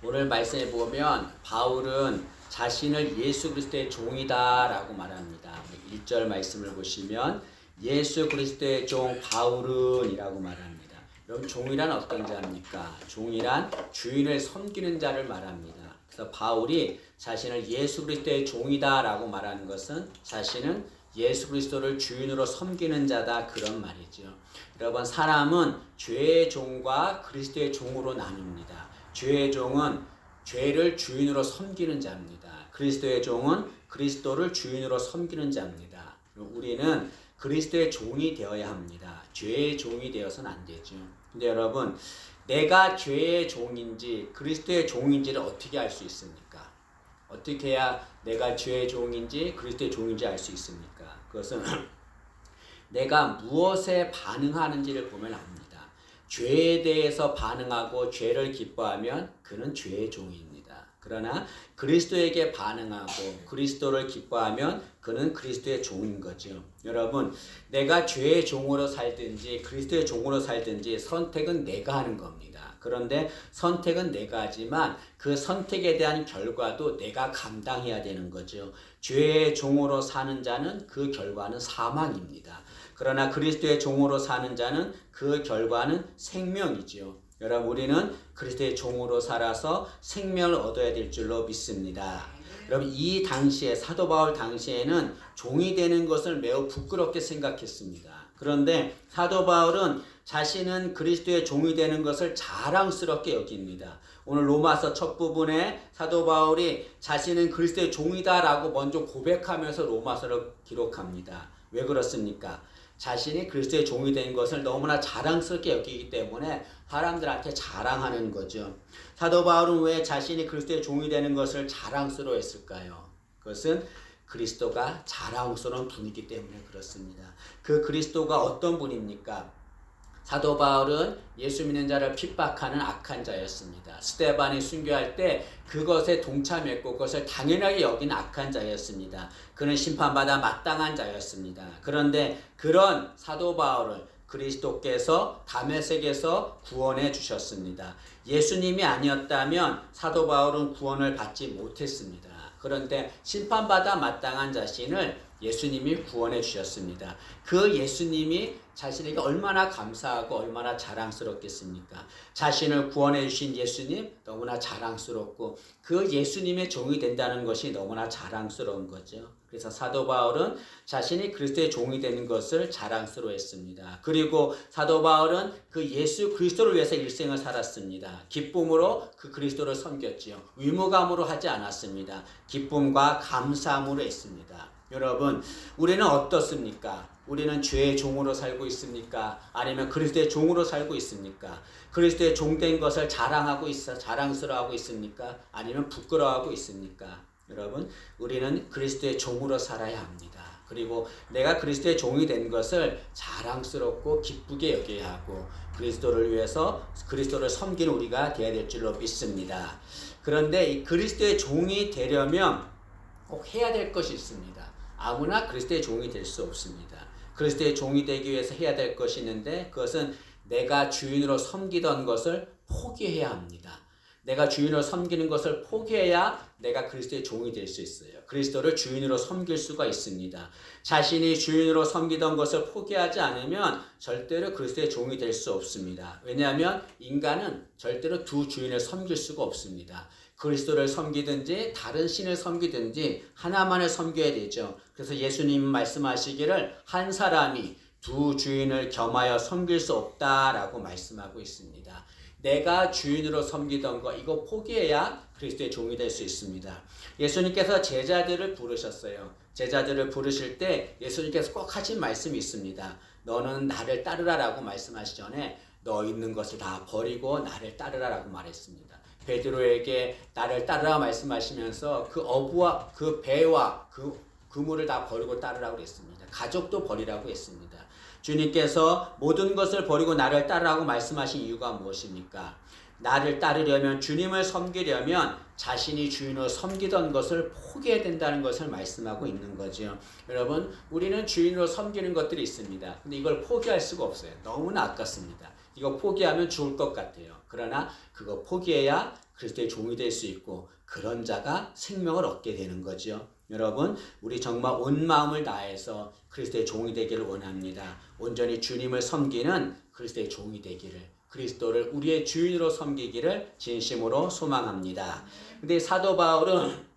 오늘 말씀에 보면 바울은 자신을 예수 그리스도의 종이다라고 말합니다. 1절 말씀을 보시면 예수 그리스도의 종 바울은이라고 말합니다. 여러분 종이란 어떤 자입니까? 종이란 주인을 섬기는 자를 말합니다. 그래서 바울이 자신을 예수 그리스도의 종이다라고 말하는 것은 자신은 예수 그리스도를 주인으로 섬기는 자다 그런 말이죠. 여러분 사람은 죄의 종과 그리스도의 종으로 나뉩니다. 죄의 종은 죄를 주인으로 섬기는 자입니다. 그리스도의 종은 그리스도를 주인으로 섬기는 자입니다. 우리는 그리스도의 종이 되어야 합니다. 죄의 종이 되어서는 안 되죠. 근데 여러분 내가 죄의 종인지 그리스도의 종인지를 어떻게 알 수 있습니까? 어떻게 해야 내가 죄의 종인지 그리스도의 종인지 알 수 있습니까? 그것은 내가 무엇에 반응하는지를 보면 압니다. 죄에 대해서 반응하고 죄를 기뻐하면 그는 죄의 종입니다. 그러나 그리스도에게 반응하고 그리스도를 기뻐하면 그는 그리스도의 종인 거죠. 여러분 내가 죄의 종으로 살든지 그리스도의 종으로 살든지 선택은 내가 하는 겁니다. 그런데 선택은 내가 하지만 그 선택에 대한 결과도 내가 감당해야 되는 거죠. 죄의 종으로 사는 자는 그 결과는 사망입니다. 그러나 그리스도의 종으로 사는 자는 그 결과는 생명이지요. 여러분 우리는 그리스도의 종으로 살아서 생명을 얻어야 될 줄로 믿습니다. 여러분 이 당시에 사도 바울 당시에는 종이 되는 것을 매우 부끄럽게 생각했습니다. 그런데 사도 바울은 자신은 그리스도의 종이 되는 것을 자랑스럽게 여깁니다. 오늘 로마서 첫 부분에 사도 바울이 자신은 그리스도의 종이다라고 먼저 고백하면서 로마서를 기록합니다. 왜 그렇습니까? 자신이 그리스도의 종이 된 것을 너무나 자랑스럽게 여기기 때문에 사람들한테 자랑하는 거죠. 사도 바울은 왜 자신이 그리스도의 종이 되는 것을 자랑스러워했을까요? 그것은 그리스도가 자랑스러운 분이기 때문에 그렇습니다. 그 그리스도가 어떤 분입니까? 사도 바울은 예수 믿는 자를 핍박하는 악한 자였습니다. 스데반이 순교할 때 그것에 동참했고 그것을 당연하게 여긴 악한 자였습니다. 그는 심판받아 마땅한 자였습니다. 그런데 그런 사도 바울을 그리스도께서 다메섹에서 구원해 주셨습니다. 예수님이 아니었다면 사도 바울은 구원을 받지 못했습니다. 그런데 심판받아 마땅한 자신을 예수님이 구원해 주셨습니다. 그 예수님이 자신에게 얼마나 감사하고 얼마나 자랑스럽겠습니까? 자신을 구원해 주신 예수님 너무나 자랑스럽고 그 예수님의 종이 된다는 것이 너무나 자랑스러운 거죠. 그래서 사도 바울은 자신이 그리스도의 종이 되는 것을 자랑스러워했습니다. 그리고 사도 바울은 그 예수 그리스도를 위해서 일생을 살았습니다. 기쁨으로 그 그리스도를 섬겼지요. 의무감으로 하지 않았습니다. 기쁨과 감사함으로 했습니다. 여러분 우리는 어떻습니까? 우리는 죄의 종으로 살고 있습니까? 아니면 그리스도의 종으로 살고 있습니까? 그리스도의 종된 것을 자랑스러워하고 있습니까? 아니면 부끄러워하고 있습니까? 여러분 우리는 그리스도의 종으로 살아야 합니다. 그리고 내가 그리스도의 종이 된 것을 자랑스럽고 기쁘게 여겨야 하고 그리스도를 위해서 그리스도를 섬기는 우리가 되어야 될 줄로 믿습니다. 그런데 이 그리스도의 종이 되려면 꼭 해야 될 것이 있습니다. 아무나 그리스도의 종이 될 수 없습니다. 그리스도의 종이 되기 위해서 해야 될 것이 있는데 그것은 내가 주인으로 섬기던 것을 포기해야 합니다. 내가 주인으로 섬기는 것을 포기해야 내가 그리스도의 종이 될 수 있어요. 그리스도를 주인으로 섬길 수가 있습니다. 자신이 주인으로 섬기던 것을 포기하지 않으면 절대로 그리스도의 종이 될 수 없습니다. 왜냐하면 인간은 절대로 두 주인을 섬길 수가 없습니다. 그리스도를 섬기든지 다른 신을 섬기든지 하나만을 섬겨야 되죠. 그래서 예수님 말씀하시기를 한 사람이 두 주인을 겸하여 섬길 수 없다라고 말씀하고 있습니다. 내가 주인으로 섬기던 거 이거 포기해야 그리스도의 종이 될 수 있습니다. 예수님께서 제자들을 부르셨어요. 제자들을 부르실 때 예수님께서 꼭 하신 말씀이 있습니다. 너는 나를 따르라라고 말씀하시기 전에 너 있는 것을 다 버리고 나를 따르라라고 말했습니다. 베드로에게 나를 따르라 말씀하시면서 그 어부와 그 배와 그 그물을 다 버리고 따르라고 했습니다. 가족도 버리라고 했습니다. 주님께서 모든 것을 버리고 나를 따르라고 말씀하신 이유가 무엇입니까? 나를 따르려면 주님을 섬기려면 자신이 주인으로 섬기던 것을 포기해야 된다는 것을 말씀하고 있는 거죠. 여러분 우리는 주인으로 섬기는 것들이 있습니다. 근데 이걸 포기할 수가 없어요. 너무나 아깝습니다. 이거 포기하면 죽을 것 같아요. 그러나 그거 포기해야 그리스도의 종이 될 수 있고 그런 자가 생명을 얻게 되는 거죠. 여러분, 우리 정말 온 마음을 다해서 그리스도의 종이 되기를 원합니다. 온전히 주님을 섬기는 그리스도의 종이 되기를, 그리스도를 우리의 주인으로 섬기기를 진심으로 소망합니다. 근데 사도 바울은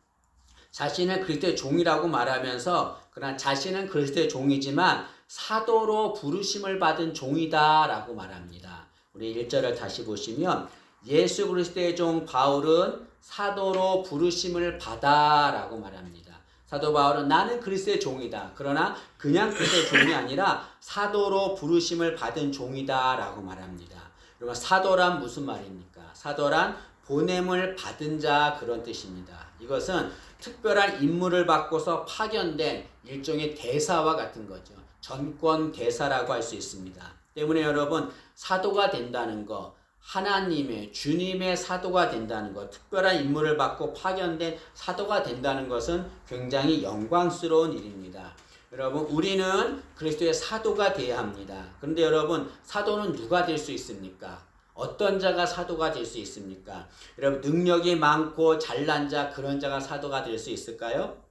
자신을 그리스도의 종이라고 말하면서 그러나 자신은 그리스도의 종이지만 사도로 부르심을 받은 종이다라고 말합니다. 우리 1절을 다시 보시면 예수 그리스도의 종 바울은 사도로 부르심을 받아라고 말합니다. 사도 바울은 나는 그리스도의 종이다. 그러나 그냥 그리스도의 종이 아니라 사도로 부르심을 받은 종이다라고 말합니다. 그러면 사도란 무슨 말입니까? 사도란 보냄을 받은 자, 그런 뜻입니다. 이것은 특별한 임무를 받고서 파견된 일종의 대사와 같은 거죠. 전권 대사라고 할 수 있습니다. 때문에 여러분, 사도가 된다는 거, 하나님의 주님의 사도가 된다는 것, 특별한 임무를 받고 파견된 사도가 된다는 것은 굉장히 영광스러운 일입니다. 여러분, 우리는 그리스도의 사도가 되어야 합니다. 그런데 여러분, 사도는 누가 될 수 있습니까? 어떤 자가 사도가 될 수 있습니까? 여러분, 능력이 많고 잘난 자, 그런 자가 사도가 될 수 있을까요?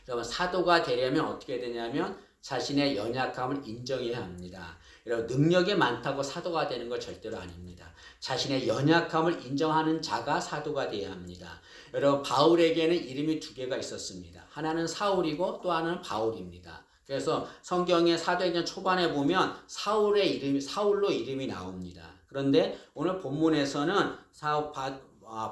여러분, 사도가 되려면 어떻게 되냐면 자신의 연약함을 인정해야 합니다. 여러분, 능력이 많다고 사도가 되는 건 절대로 아닙니다. 자신의 연약함을 인정하는 자가 사도가 되어야 합니다. 여러분, 바울에게는 이름이 두 개가 있었습니다. 하나는 사울이고 또 하나는 바울입니다. 그래서 성경의 사도행전 초반에 보면 사울로 이름이 나옵니다. 그런데 오늘 본문에서는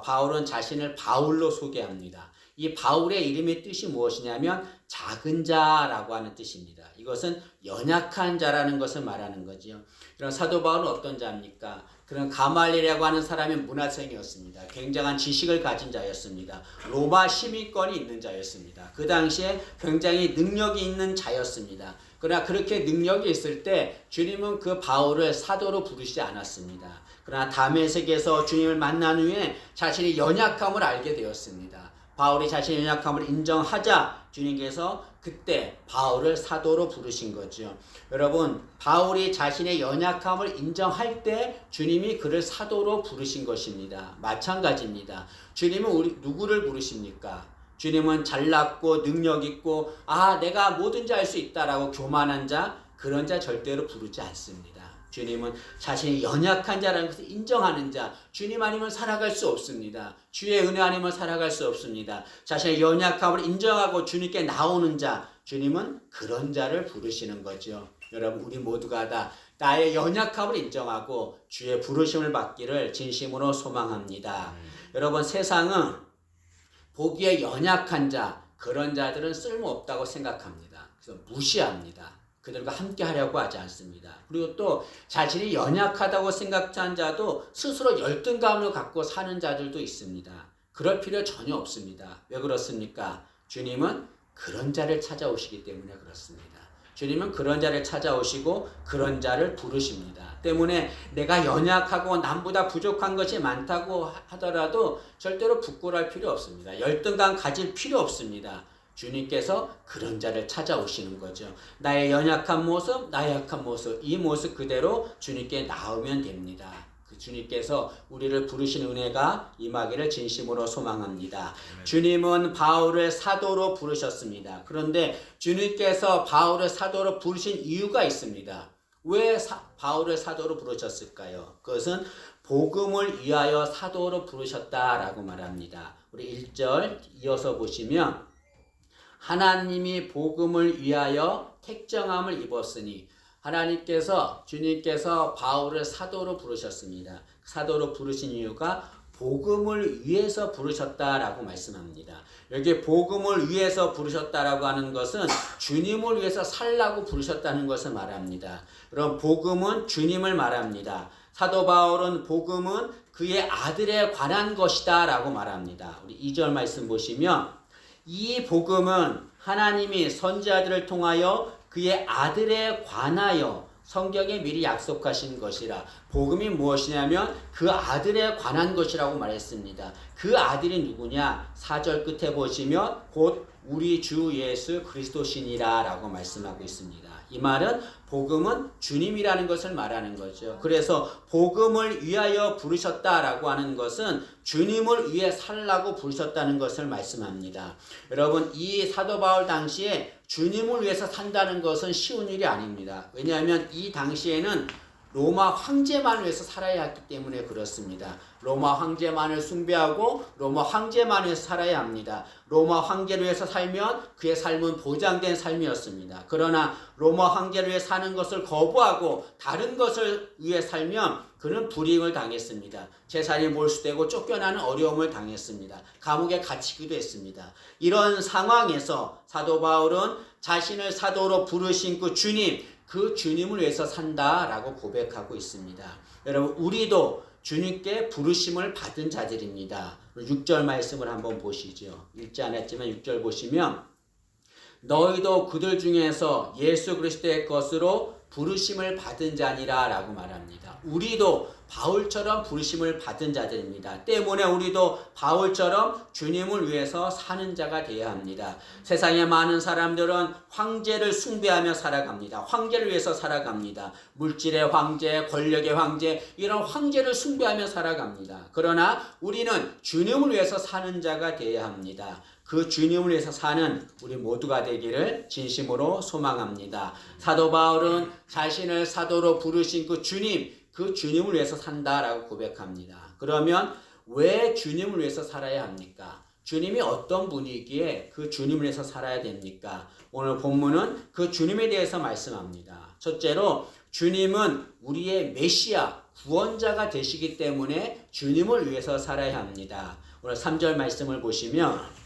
바울은 자신을 바울로 소개합니다. 이 바울의 이름의 뜻이 무엇이냐면 작은 자라고 하는 뜻입니다. 이것은 연약한 자라는 것을 말하는 거죠. 그럼 사도 바울은 어떤 자입니까? 그런 가말리엘이라고 하는 사람의 문화생이었습니다. 굉장한 지식을 가진 자였습니다. 로마 시민권이 있는 자였습니다. 그 당시에 굉장히 능력이 있는 자였습니다. 그러나 그렇게 능력이 있을 때 주님은 그 바울을 사도로 부르시지 않았습니다. 그러나 다메섹에서 주님을 만난 후에 자신의 연약함을 알게 되었습니다. 바울이 자신의 연약함을 인정하자 주님께서 그때 바울을 사도로 부르신 거죠. 여러분, 바울이 자신의 연약함을 인정할 때 주님이 그를 사도로 부르신 것입니다. 마찬가지입니다. 주님은 누구를 부르십니까? 주님은 잘났고 능력 있고 내가 뭐든지 할 수 있다라고 교만한 자, 그런 자 절대로 부르지 않습니다. 주님은 자신이 연약한 자라는 것을 인정하는 자, 주님 아니면 살아갈 수 없습니다. 주의 은혜 아니면 살아갈 수 없습니다. 자신의 연약함을 인정하고 주님께 나오는 자, 주님은 그런 자를 부르시는 거죠. 여러분, 우리 모두가 다 나의 연약함을 인정하고 주의 부르심을 받기를 진심으로 소망합니다. 여러분, 세상은 보기에 연약한 자, 그런 자들은 쓸모없다고 생각합니다. 그래서 무시합니다. 그들과 함께 하려고 하지 않습니다. 그리고 또 자신이 연약하다고 생각한 자도 스스로 열등감을 갖고 사는 자들도 있습니다. 그럴 필요 전혀 없습니다. 왜 그렇습니까? 주님은 그런 자를 찾아오시기 때문에 그렇습니다. 주님은 그런 자를 찾아오시고 그런 자를 부르십니다. 때문에 내가 연약하고 남보다 부족한 것이 많다고 하더라도 절대로 부끄러울 필요 없습니다. 열등감 가질 필요 없습니다. 주님께서 그런 자를 찾아오시는 거죠. 나의 연약한 모습, 나의 약한 모습, 이 모습 그대로 주님께 나오면 됩니다. 그 주님께서 우리를 부르신 은혜가 임하기를 진심으로 소망합니다. 주님은 바울을 사도로 부르셨습니다. 그런데 주님께서 바울을 사도로 부르신 이유가 있습니다. 왜 바울을 사도로 부르셨을까요? 그것은 복음을 위하여 사도로 부르셨다라고 말합니다. 우리 1절 이어서 보시면 하나님이 복음을 위하여 택정함을 입었으니, 하나님께서 주님께서 바울을 사도로 부르셨습니다. 사도로 부르신 이유가 복음을 위해서 부르셨다라고 말씀합니다. 여기 복음을 위해서 부르셨다라고 하는 것은 주님을 위해서 살라고 부르셨다는 것을 말합니다. 그럼 복음은 주님을 말합니다. 사도 바울은 복음은 그의 아들에 관한 것이다 라고 말합니다. 우리 2절 말씀 보시면 이 복음은 하나님이 선지자들을 통하여 그의 아들에 관하여 성경에 미리 약속하신 것이라. 복음이 무엇이냐면 그 아들에 관한 것이라고 말했습니다. 그 아들이 누구냐? 4절 끝에 보시면 곧 우리 주 예수 그리스도시니라 라고 말씀하고 있습니다. 이 말은 복음은 주님이라는 것을 말하는 거죠. 그래서 복음을 위하여 부르셨다라고 하는 것은 주님을 위해 살라고 부르셨다는 것을 말씀합니다. 여러분, 이 사도 바울 당시에 주님을 위해서 산다는 것은 쉬운 일이 아닙니다. 왜냐하면 이 당시에는 로마 황제만을 위해서 살아야 했기 때문에 그렇습니다. 로마 황제만을 숭배하고 로마 황제만을 위해서 살아야 합니다. 로마 황제를 위해서 살면 그의 삶은 보장된 삶이었습니다. 그러나 로마 황제를 위해 사는 것을 거부하고 다른 것을 위해 살면 그는 불이익을 당했습니다. 재산이 몰수되고 쫓겨나는 어려움을 당했습니다. 감옥에 갇히기도 했습니다. 이런 상황에서 사도 바울은 자신을 사도로 부르신 그 주님, 그 주님을 위해서 산다라고 고백하고 있습니다. 여러분, 우리도 주님께 부르심을 받은 자들입니다. 6절 말씀을 한번 보시죠. 읽지 않았지만 6절 보시면 너희도 그들 중에서 예수 그리스도의 것으로 부르심을 받은 자니라 라고 말합니다. 우리도 바울처럼 부르심을 받은 자들입니다. 때문에 우리도 바울처럼 주님을 위해서 사는 자가 되어야 합니다. 세상에 많은 사람들은 황제를 숭배하며 살아갑니다. 황제를 위해서 살아갑니다. 물질의 황제, 권력의 황제, 이런 황제를 숭배하며 살아갑니다. 그러나 우리는 주님을 위해서 사는 자가 되어야 합니다. 그 주님을 위해서 사는 우리 모두가 되기를 진심으로 소망합니다. 사도 바울은 자신을 사도로 부르신 그 주님을 위해서 산다라고 고백합니다. 그러면 왜 주님을 위해서 살아야 합니까? 주님이 어떤 분이기에 그 주님을 위해서 살아야 됩니까? 오늘 본문은 그 주님에 대해서 말씀합니다. 첫째로 주님은 우리의 메시아, 구원자가 되시기 때문에 주님을 위해서 살아야 합니다. 오늘 3절 말씀을 보시면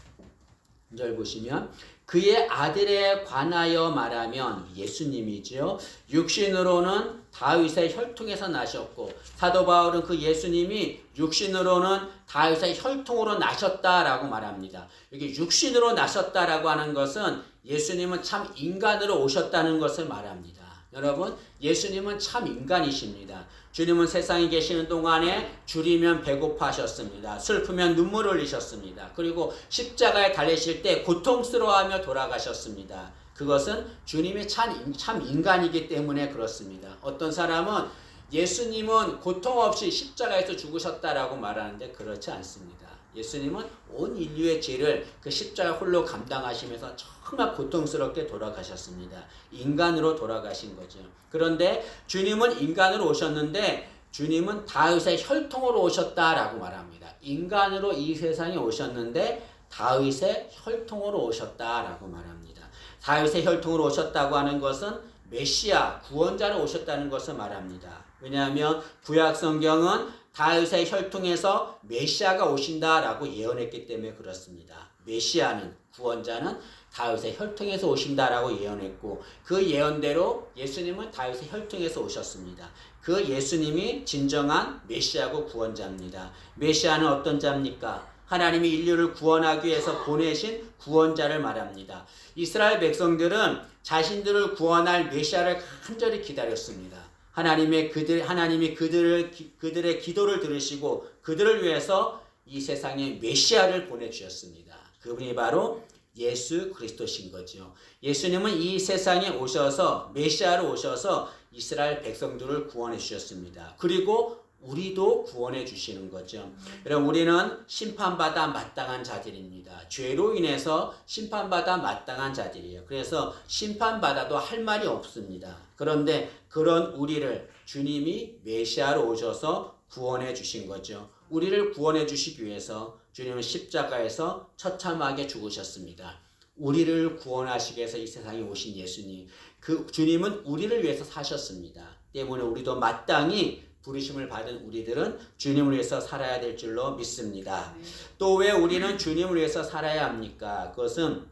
그의 아들에 관하여 말하면 예수님이죠. 육신으로는 다윗의 혈통에서 나셨고 사도 바울은 그 예수님이 육신으로는 다윗의 혈통으로 나셨다라고 말합니다. 여기 육신으로 나셨다라고 하는 것은 예수님은 참 인간으로 오셨다는 것을 말합니다. 여러분, 예수님은 참 인간이십니다. 주님은 세상에 계시는 동안에 줄이면 배고파하셨습니다. 슬프면 눈물 흘리셨습니다. 그리고 십자가에 달리실 때 고통스러워하며 돌아가셨습니다. 그것은 주님이 참 인간이기 때문에 그렇습니다. 어떤 사람은 예수님은 고통 없이 십자가에서 죽으셨다라고 말하는데 그렇지 않습니다. 예수님은 온 인류의 죄를 그 십자가 홀로 감당하시면서 정말 고통스럽게 돌아가셨습니다. 인간으로 돌아가신 거죠. 그런데 주님은 인간으로 오셨는데 주님은 다윗의 혈통으로 오셨다라고 말합니다. 인간으로 이 세상에 오셨는데 다윗의 혈통으로 오셨다라고 말합니다. 다윗의 혈통으로 오셨다고 하는 것은 메시아, 구원자로 오셨다는 것을 말합니다. 왜냐하면 구약 성경은 다윗의 혈통에서 메시아가 오신다라고 예언했기 때문에 그렇습니다. 메시아는, 구원자는 다윗의 혈통에서 오신다라고 예언했고 그 예언대로 예수님은 다윗의 혈통에서 오셨습니다. 그 예수님이 진정한 메시아고 구원자입니다. 메시아는 어떤 자입니까? 하나님이 인류를 구원하기 위해서 보내신 구원자를 말합니다. 이스라엘 백성들은 자신들을 구원할 메시아를 간절히 기다렸습니다. 하나님이 그들의 기도를 들으시고 그들을 위해서 이 세상에 메시아를 보내주셨습니다. 그분이 바로 예수 그리스도신 거죠. 예수님은 이 세상에 오셔서 메시아로 오셔서 이스라엘 백성들을 구원해 주셨습니다. 그리고 우리도 구원해 주시는 거죠. 여러분, 우리는 심판받아 마땅한 자들입니다. 죄로 인해서 심판받아 마땅한 자들이에요. 그래서 심판받아도 할 말이 없습니다. 그런데 그런 우리를 주님이 메시아로 오셔서 구원해 주신 거죠. 우리를 구원해 주시기 위해서 주님은 십자가에서 처참하게 죽으셨습니다. 우리를 구원하시기 위해서 이 세상에 오신 예수님, 그 주님은 우리를 위해서 사셨습니다. 때문에 우리도 마땅히 부르심을 받은 우리들은 주님을 위해서 살아야 될 줄로 믿습니다. 또 왜 우리는 주님을 위해서 살아야 합니까? 그것은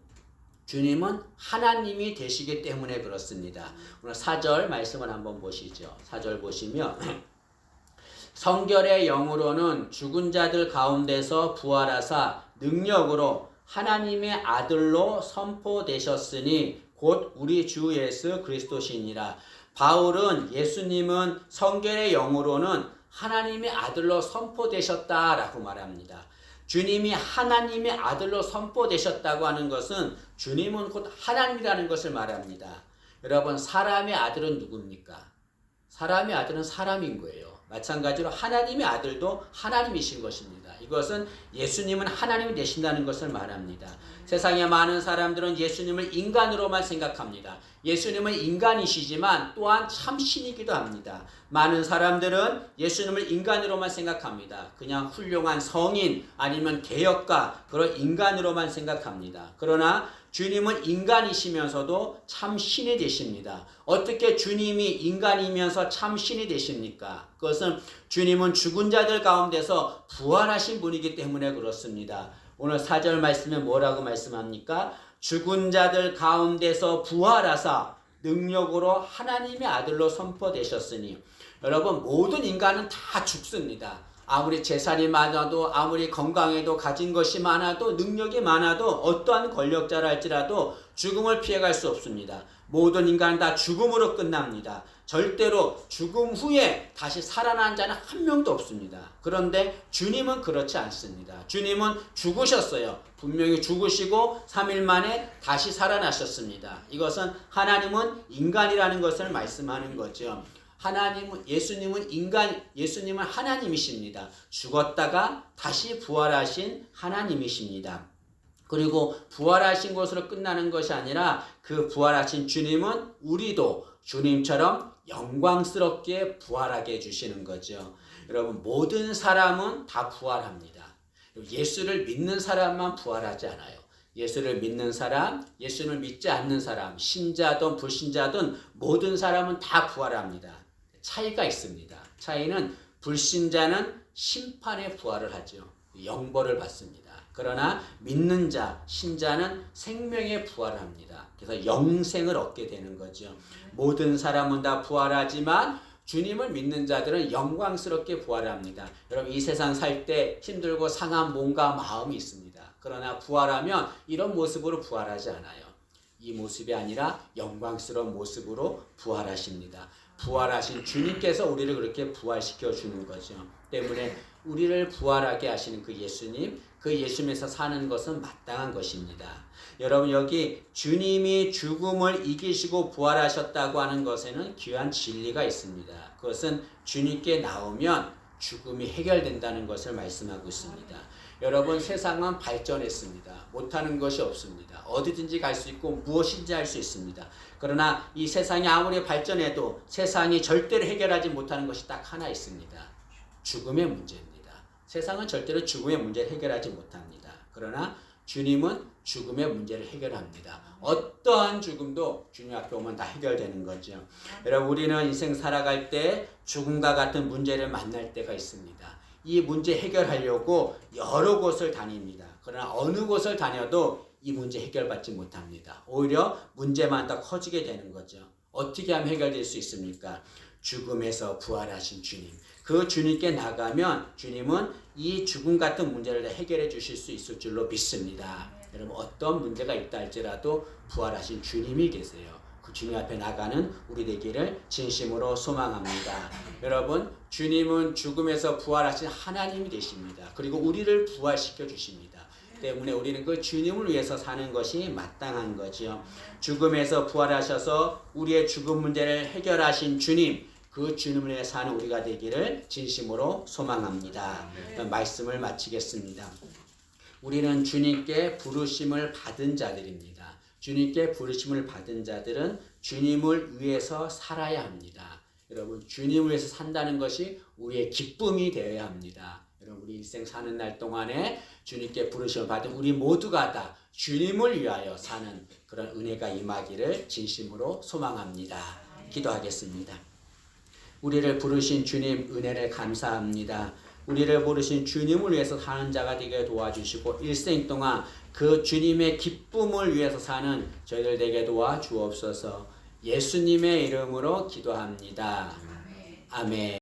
주님은 하나님이 되시기 때문에 그렇습니다. 오늘 4절 말씀을 한번 보시죠. 4절 보시면 성결의 영으로는 죽은 자들 가운데서 부활하사 능력으로 하나님의 아들로 선포되셨으니 곧 우리 주 예수 그리스도시니라. 바울은 예수님은 성결의 영으로는 하나님의 아들로 선포되셨다라고 말합니다. 주님이 하나님의 아들로 선포되셨다고 하는 것은 주님은 곧 하나님이라는 것을 말합니다. 여러분, 사람의 아들은 누굽니까? 사람의 아들은 사람인 거예요. 마찬가지로 하나님의 아들도 하나님이신 것입니다. 이것은 예수님은 하나님이 되신다는 것을 말합니다. 세상의 많은 사람들은 예수님을 인간으로만 생각합니다. 예수님은 인간이시지만 또한 참 신이기도 합니다. 많은 사람들은 예수님을 인간으로만 생각합니다. 그냥 훌륭한 성인 아니면 개혁가 그런 인간으로만 생각합니다. 그러나 주님은 인간이시면서도 참 신이 되십니다. 어떻게 주님이 인간이면서 참 신이 되십니까? 그것은 주님은 죽은 자들 가운데서 부활하신 분이기 때문에 그렇습니다. 오늘 4절 말씀에 뭐라고 말씀합니까? 죽은 자들 가운데서 부활하사 능력으로 하나님의 아들로 선포되셨으니. 여러분, 모든 인간은 다 죽습니다. 아무리 재산이 많아도 아무리 건강해도 가진 것이 많아도 능력이 많아도 어떠한 권력자라 할지라도 죽음을 피해갈 수 없습니다. 모든 인간은 다 죽음으로 끝납니다. 절대로 죽음 후에 다시 살아난 자는 한 명도 없습니다. 그런데 주님은 그렇지 않습니다. 주님은 죽으셨어요. 분명히 죽으시고 3일 만에 다시 살아나셨습니다. 이것은 하나님은 인간이라는 것을 말씀하는 거죠. 예수님은 하나님이십니다. 죽었다가 다시 부활하신 하나님이십니다. 그리고 부활하신 것으로 끝나는 것이 아니라 그 부활하신 주님은 우리도 주님처럼 영광스럽게 부활하게 해주시는 거죠. 여러분, 모든 사람은 다 부활합니다. 예수를 믿는 사람만 부활하지 않아요. 예수를 믿는 사람, 예수를 믿지 않는 사람, 신자든 불신자든 모든 사람은 다 부활합니다. 차이가 있습니다. 차이는 불신자는 심판의 부활을 하죠. 영벌을 받습니다. 그러나 믿는 자, 신자는 생명의 부활을 합니다. 그래서 영생을 얻게 되는 거죠. 모든 사람은 다 부활하지만 주님을 믿는 자들은 영광스럽게 부활합니다. 여러분, 이 세상 살 때 힘들고 상한 몸과 마음이 있습니다. 그러나 부활하면 이런 모습으로 부활하지 않아요. 이 모습이 아니라 영광스러운 모습으로 부활하십니다. 부활하신 주님께서 우리를 그렇게 부활시켜 주는 거죠. 때문에 우리를 부활하게 하시는 그 예수님, 그 예수님에서 사는 것은 마땅한 것입니다. 여러분, 여기 주님이 죽음을 이기시고 부활하셨다고 하는 것에는 귀한 진리가 있습니다. 그것은 주님께 나오면 죽음이 해결된다는 것을 말씀하고 있습니다. 여러분, 세상은 발전했습니다. 못하는 것이 없습니다. 어디든지 갈 수 있고 무엇인지 할 수 있습니다. 그러나 이 세상이 아무리 발전해도 세상이 절대로 해결하지 못하는 것이 딱 하나 있습니다. 죽음의 문제입니다. 세상은 절대로 죽음의 문제를 해결하지 못합니다. 그러나 주님은 죽음의 문제를 해결합니다. 어떠한 죽음도 주님 앞에 오면 다 해결되는 거죠. 여러분, 우리는 인생 살아갈 때 죽음과 같은 문제를 만날 때가 있습니다. 이 문제 해결하려고 여러 곳을 다닙니다. 그러나 어느 곳을 다녀도 이 문제 해결받지 못합니다. 오히려 문제만 더 커지게 되는 거죠. 어떻게 하면 해결될 수 있습니까? 죽음에서 부활하신 주님, 그 주님께 나가면 주님은 이 죽음 같은 문제를 해결해 주실 수 있을 줄로 믿습니다. 여러분, 어떤 문제가 있다 할지라도 부활하신 주님이 계세요. 그 주님 앞에 나가는 우리 되기를 진심으로 소망합니다. 여러분, 주님은 죽음에서 부활하신 하나님이 되십니다. 그리고 우리를 부활시켜 주십니다. 때문에 우리는 그 주님을 위해서 사는 것이 마땅한 거죠. 죽음에서 부활하셔서 우리의 죽음 문제를 해결하신 주님, 그 주님을 위해 사는 우리가 되기를 진심으로 소망합니다. 말씀을 마치겠습니다. 우리는 주님께 부르심을 받은 자들입니다. 주님께 부르심을 받은 자들은 주님을 위해서 살아야 합니다. 여러분, 주님을 위해서 산다는 것이 우리의 기쁨이 되어야 합니다. 여러분, 우리 일생 사는 날 동안에 주님께 부르심을 받은 우리 모두가 다 주님을 위하여 사는 그런 은혜가 임하기를 진심으로 소망합니다. 기도하겠습니다. 우리를 부르신 주님 은혜를 감사합니다. 우리를 부르신 주님을 위해서 사는 자가 되게 도와주시고 일생 동안 그 주님의 기쁨을 위해서 사는 저희들 되게 도와주옵소서. 예수님의 이름으로 기도합니다. 아멘.